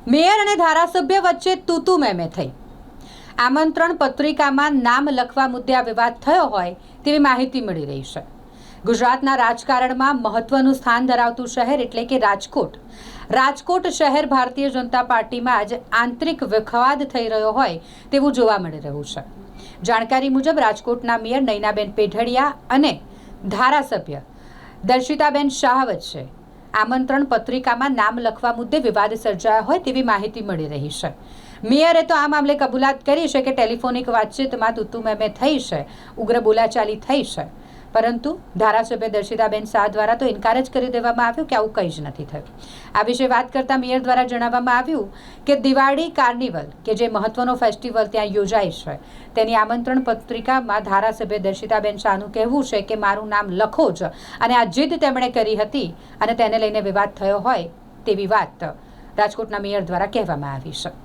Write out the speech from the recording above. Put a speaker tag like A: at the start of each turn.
A: Mayor અને ધારાસભ્ય વચ્ચે તૂતુ મેમે થઈ. આમંત્રણ પત્રિકામાં નામ લખવા મુદ્દે આ વિવાદ થયો હોય તેવી માહિતી મળી રહી છે. ગુજરાતના રાજકારણમાં મહત્વનું સ્થાન ધરાવતું શહેર એટલે કે રાજકોટ શહેર ભારતીય જનતા પાર્ટીમાં જ આંતરિક વિખવાદ થઈ રહ્યો હોય તેવું જોવા મળી રહ્યું છે. જાણકારી મુજબ રાજકોટના મેયર નયનાબેન પેઢડિયા અને ધારાસભ્ય દર્શિતાબેન શાહ વચ્ચે આમંત્રણ પત્રિકામાં નામ લખવા મુદ્દે વિવાદ સર્જાયો હોય તેવી માહિતી મળી રહી છે. મેયરે તો આ મામલે કબૂલાત કરી છે કે ટેલિફોનિક વાતચીતમાં તૂતુ મેમે થઈ છે, ઉગ્ર બોલાચાલી થઈ છે. પરંતુ ધારાસભ્ય દર્શિતાબેન શાહ દ્વારા તો ઇનકાર જ કરી દેવામાં આવ્યો કે આવું કંઈ જ નથી થયું. આ વિશે વાત કરતા મેયર દ્વારા જણાવવામાં આવ્યું કે દિવાળી કાર્નિવલ કે જે મહત્વનો ફેસ્ટિવલ ત્યાં યોજાય છે તેની આમંત્રણ પત્રિકામાં ધારાસભ્ય દર્શિતાબેન શાહનું કહેવું છે કે મારું નામ લખો જ, અને આ જીદ તેમણે કરી હતી અને તેને લઈને વિવાદ થયો હોય તેવી વાત રાજકોટના મેયર દ્વારા કહેવામાં આવી છે.